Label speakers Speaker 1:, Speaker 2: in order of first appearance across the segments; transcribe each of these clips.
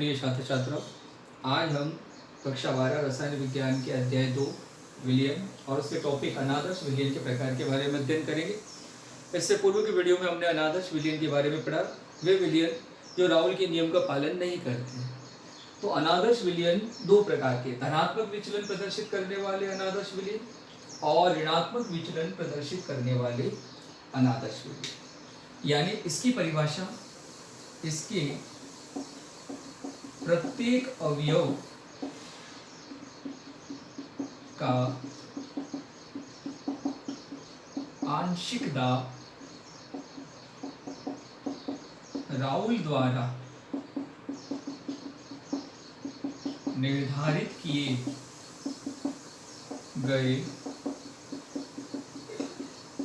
Speaker 1: प्रिय छात्र छात्राओं, आज हम कक्षा 12 रसायन विज्ञान के अध्याय 2 विलयन और उसके टॉपिक अनादर्श विलयन के प्रकार के बारे में अध्ययन करेंगे। इससे पूर्व की वीडियो में हमने अनादर्श विलयन के बारे में पढ़ा। वे विलयन जो राउल के नियम का पालन नहीं करते। तो अनादर्श विलयन दो प्रकार के, धनात्मक विचलन प्रदर्शित करने वाले अनादर्श विलयन और ऋणात्मक विचलन प्रदर्शित करने वाले अनादर्श विलयन। यानी इसकी परिभाषा इसके प्रत्येक अवयव का आंशिक दाब राउल द्वारा निर्धारित किए गए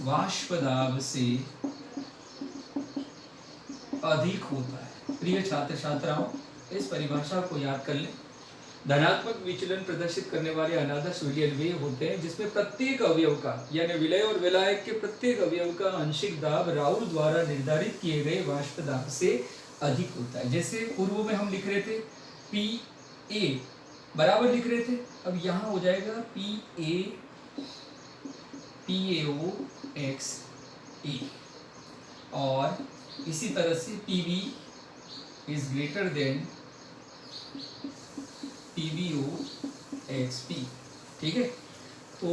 Speaker 1: वाष्प दाब से अधिक होता है। प्रिय छात्र छात्राओं, इस परिभाषा को याद कर लें। धनात्मक विचलन प्रदर्शित करने वाले अनादर्श विलयन वे होते हैं जिसमें प्रत्येक अवयव का यानी विलय और विलायक के प्रत्येक अवयव का आंशिक दाब राउल द्वारा निर्धारित किए गए वाष्प दाब से अधिक होता है। जैसे पूर्व में हम लिख रहे थे PA बराबर लिख रहे थे, अब यहाँ हो जाएगा PAOXA और इसी तरह से PB is greater than PBOXP। ठीक है, तो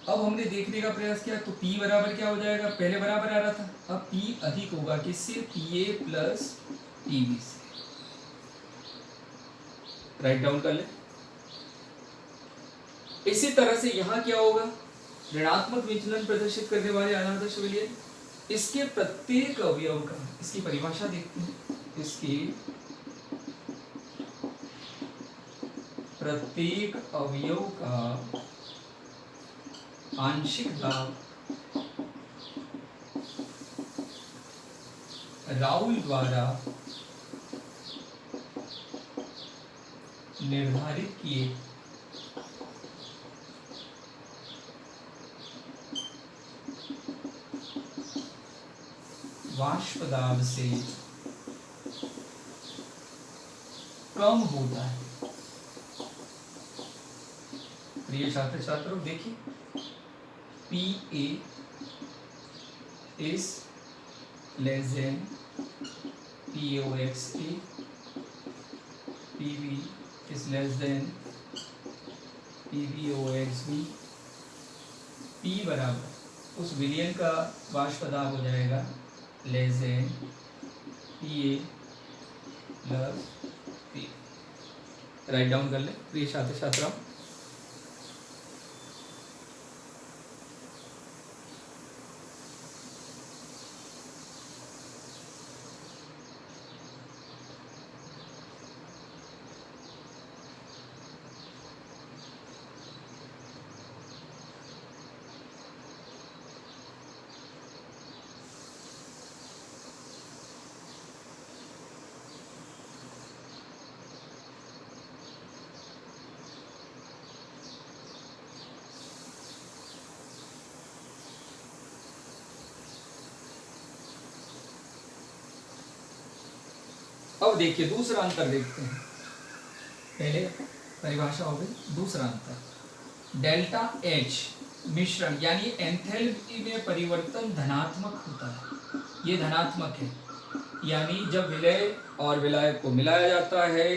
Speaker 1: अब हमने देखने का प्रयास किया तो P बराबर क्या हो जाएगा, पहले बराबर आ रहा था, अब P अधिक होगा किससे, PA प्लस PB से। राइट डाउन कर ले। इसी तरह से यहां क्या होगा, ऋणात्मक विचलन प्रदर्शित करने वाले अनादर्श विलयन, इसके प्रत्येक अवयव का, इसकी परिभाषा देखते हैं, इसके प्रत्येक अवयव का आंशिक दाब राउल द्वारा निर्धारित किए वाष्प दाब से कम होता है। प्रिय छात्र छात्रों, देखिए PA is less than POXA, PB is less than PBOXB। P बराबर उस विलयन का वाष्प दाब हो जाएगा less than PA plus P। Write down कर ले प्रिय छात्र छात्राओं। अब देखिए दूसरा अंतर देखते हैं। पहले परिभाषा हो गई, दूसरा अंतर डेल्टा H मिश्रण यानी एंथैल्पी में परिवर्तन धनात्मक होता है। ये धनात्मक है, यानी जब विलय और विलायक को मिलाया जाता है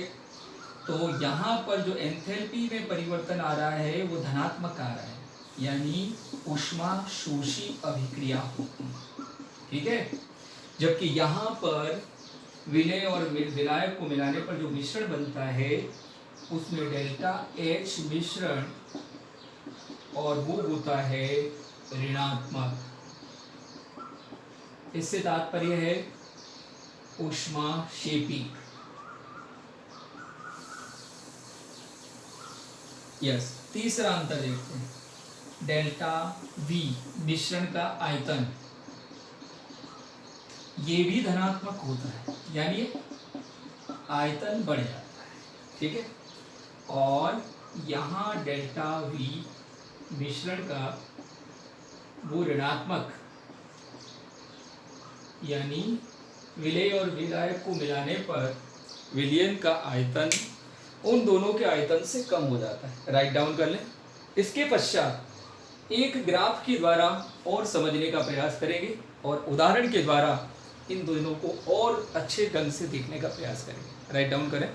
Speaker 1: तो यहाँ पर जो एंथैल्पी में परिवर्तन आ रहा है वो धनात्मक आ रहा है, यानी ऊष्मा शोषी अभिक्रिया होती है। ठीक है, जबकि यहाँ पर विलय और विलायक को मिलाने पर जो मिश्रण बनता है उसमें डेल्टा H मिश्रण और वो होता है ऋणात्मक। इससे तात्पर्य है ऊष्माक्षेपी। यस, तीसरा अंतर देखते हैं, डेल्टा V मिश्रण का आयतन, ये भी धनात्मक होता है, यानी आयतन बढ़ जाता है। ठीक है, और यहाँ डेल्टा V मिश्रण का वो ऋणात्मक, यानी विलय और विलायक को मिलाने पर विलयन का आयतन उन दोनों के आयतन से कम हो जाता है। राइट डाउन कर लें। इसके पश्चात एक ग्राफ के द्वारा और समझने का प्रयास करेंगे और उदाहरण के द्वारा इन दोनों को और अच्छे ढंग से देखने का प्रयास करेंगे। राइट डाउन करें।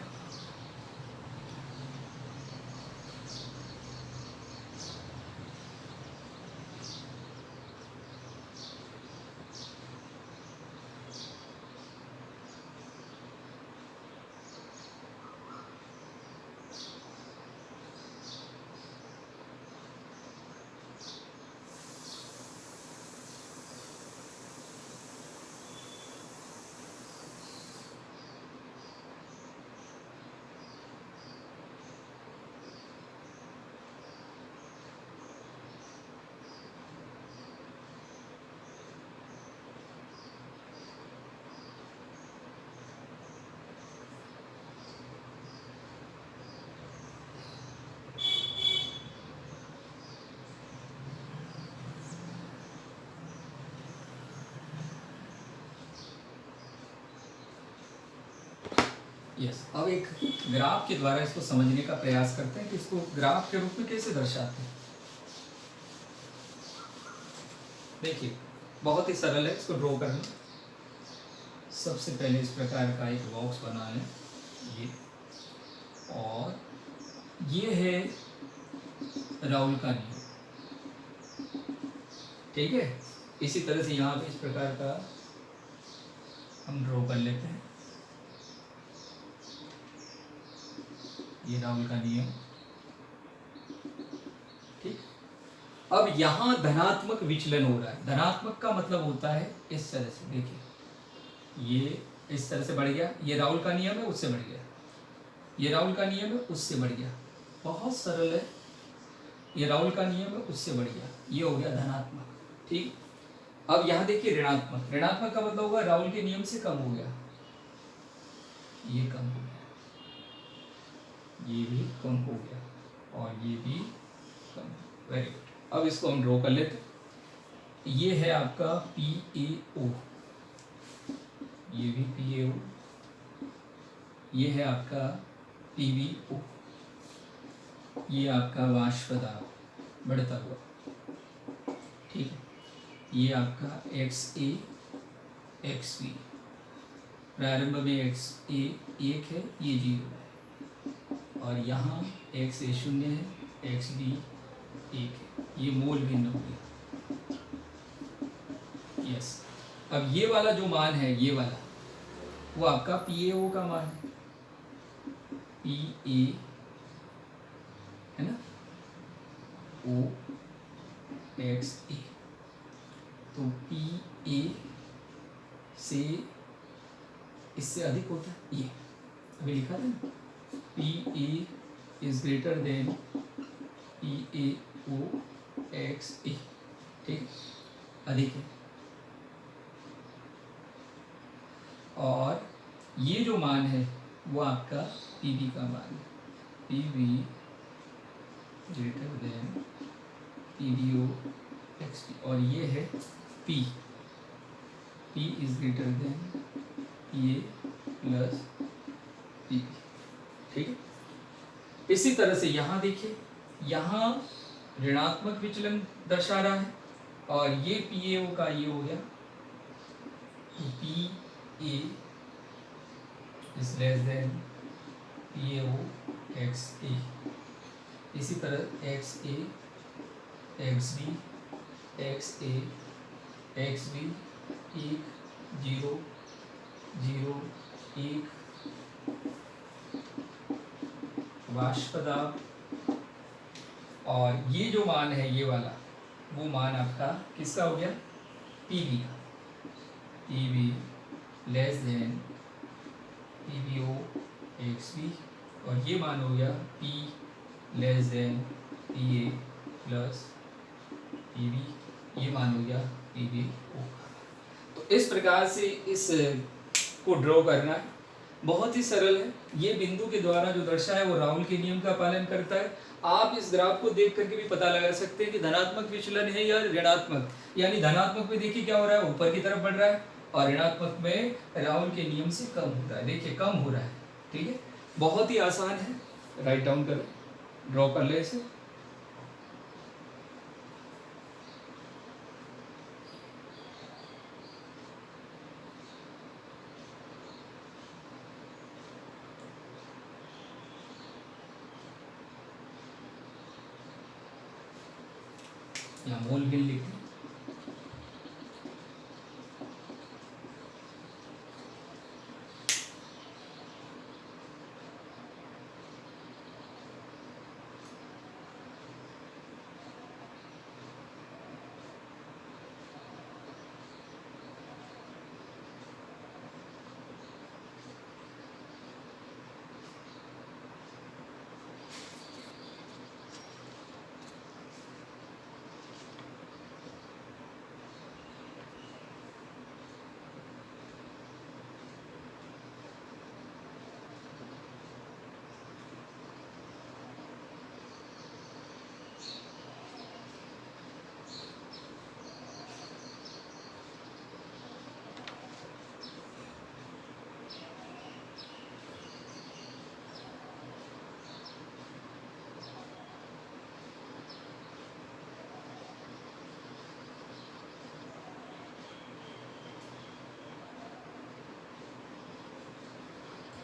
Speaker 1: यस, अब एक ग्राफ के द्वारा इसको समझने का प्रयास करते हैं कि इसको ग्राफ के रूप में कैसे दर्शाते हैं। देखिए बहुत ही सरल है, इसको ड्रॉ करना। सबसे पहले इस प्रकार का एक बॉक्स बना लें ये, और ये है राउल का नियम, ठीक है। इसी तरह से यहाँ पे इस प्रकार का हम ड्रॉ कर लेते हैं, ये राउल का नियम, ठीक। अब यहाँ धनात्मक विचलन हो रहा है। धनात्मक का मतलब होता है इस तरह से, देखिए ये इस तरह से बढ़ गया, ये राउल का नियम है, उससे बढ़ गया, ये राउल का नियम है, उससे बढ़ गया। बहुत सरल है, ये राउल का नियम है, उससे बढ़ गया, ये हो गया धनात्मक, ठीक। अब यहाँ देखिए ऋणात्मक। ऋणात्मक का मतलब होगा राउल के नियम से कम हो गया, ये कम हो गया, ये भी कम हो गया, और ये भी कम। Very good. अब इसको हम ड्रॉ कर लेते। ये है आपका PaO, ये भी PaO, ये है आपका PbO, ये आपका वाष्प दाब बढ़ता हुआ, ठीक है। ये आपका XA XB, प्रारंभ में XA 1 है, ये 0 है, और यहाँ XA 0 है, XB 1 है, ये मोल भिन्न हो गया। यस, अब ये वाला जो मान है, ये वाला वो आपका PaO का मान है, PA है ना, OXA। तो PA से इससे अधिक होता है, ये अभी लिखा था ना, PA is greater than PaO XA, ठीक, अधिक है। और ये जो मान है वो आपका Pb का मान है, Pb greater than PbO XB, और ये है P is greater than PA plus Pb, ठीक है। इसी तरह से यहाँ देखिए, यहाँ ऋणात्मक विचलन दर्शा रहा है, और ये PaO का ये हो गया, PA is less than PaO XA। इसी तरह XA XB XA XB 1 0 0 1, वाष्प दाब, और ये जो मान है ये वाला, वो मान आपका किसका हो गया, Pb का, Pb less than PbO XB, और ये मान हो गया P less than PA plus Pb, ये मान हो गया PbO। तो इस प्रकार से इस को ड्रॉ करना है, बहुत ही सरल है। ये बिंदु के द्वारा जो दर्शा है वो राउल के नियम का पालन करता है। आप इस ग्राफ को देख करके भी पता लगा सकते हैं कि धनात्मक विचलन है या ऋणात्मक, यानी धनात्मक में देखिए क्या हो रहा है, ऊपर की तरफ बढ़ रहा है, और ऋणात्मक में राउल के नियम से कम हो रहा है, देखिए कम हो रहा है, ठीक है, बहुत ही आसान है, राइट डाउन करो, ड्रॉ कर ले इसे। या मोल बिल लिख दें।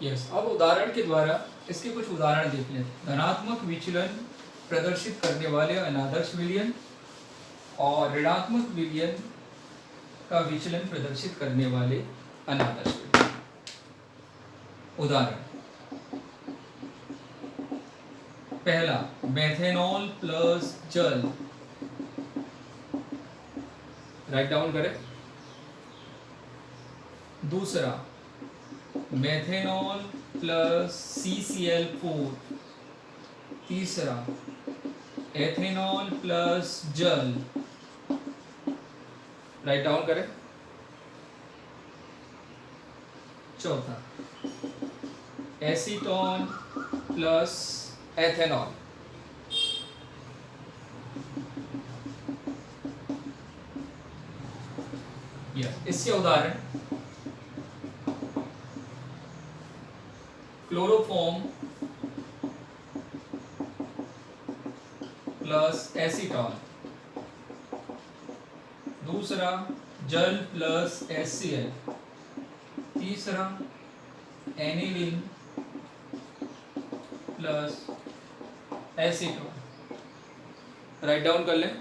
Speaker 1: यस, अब उदाहरण के द्वारा इसके कुछ उदाहरण देख लेते हैं। धनात्मक विचलन प्रदर्शित करने वाले अनादर्श विलयन और ऋणात्मक विलयन का विचलन प्रदर्शित करने वाले अनादर्श विलयन। उदाहरण पहला, मेथेनॉल प्लस जल, राइट डाउन करें। दूसरा, मेथेनॉल प्लस CCl4। तीसरा, एथेनॉल प्लस जल, राइट डाउन करें। चौथा, एसीटोन प्लस एथेनॉल। इसके उदाहरण क्लोरोफॉर्म प्लस एसीटॉन। दूसरा, जल प्लस HCl। तीसरा, aniline plus acetone. Write down कर लें।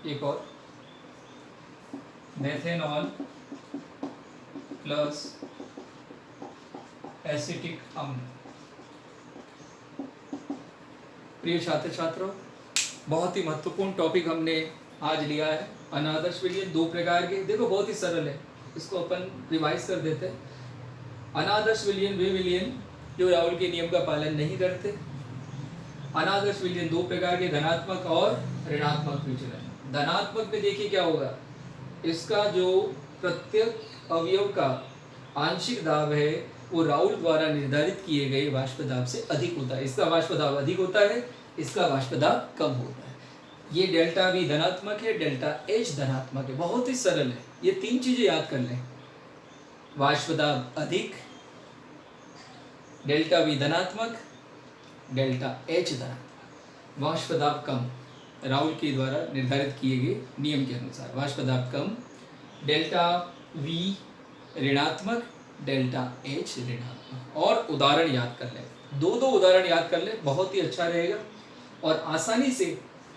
Speaker 1: एक और, मेथेनॉल प्लस एसिटिक अम्ल। प्रिय छात्र छात्रों, बहुत ही महत्वपूर्ण टॉपिक हमने आज लिया है। अनादर्श विलयन दो प्रकार के, देखो बहुत ही सरल है, इसको अपन रिवाइज कर देते हैं। अनादर्श विलयन वे विलयन जो राउल के नियम का पालन नहीं करते। अनादर्श विलयन दो प्रकार के, धनात्मक और ऋणात्मक विचलन। धनात्मक में देखिए क्या होगा, इसका जो प्रत्येक अवयव का आंशिक दाब है वो राउल द्वारा निर्धारित किए गए वाष्प दाब से अधिक होता है। इसका वाष्प दाब अधिक होता है, इसका वाष्प दाब कम होता है। ये डेल्टा V धनात्मक है, डेल्टा H धनात्मक है। बहुत ही सरल है, ये तीन चीजें याद कर लें। वाष्प दाब अधिक, डेल्टा V धनात्मक, डेल्टा H धनात्मक। वाष्प दाब कम, राउल के द्वारा निर्धारित किए गए नियम के अनुसार वाष्प दाब कम, डेल्टा V ऋणात्मक, डेल्टा H ऋणात्मक। और उदाहरण याद कर लें, दो उदाहरण याद कर लें, बहुत ही अच्छा रहेगा और आसानी से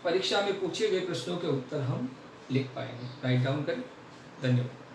Speaker 1: परीक्षा में पूछे गए प्रश्नों के उत्तर हम लिख पाएंगे। राइट डाउन करें। धन्यवाद।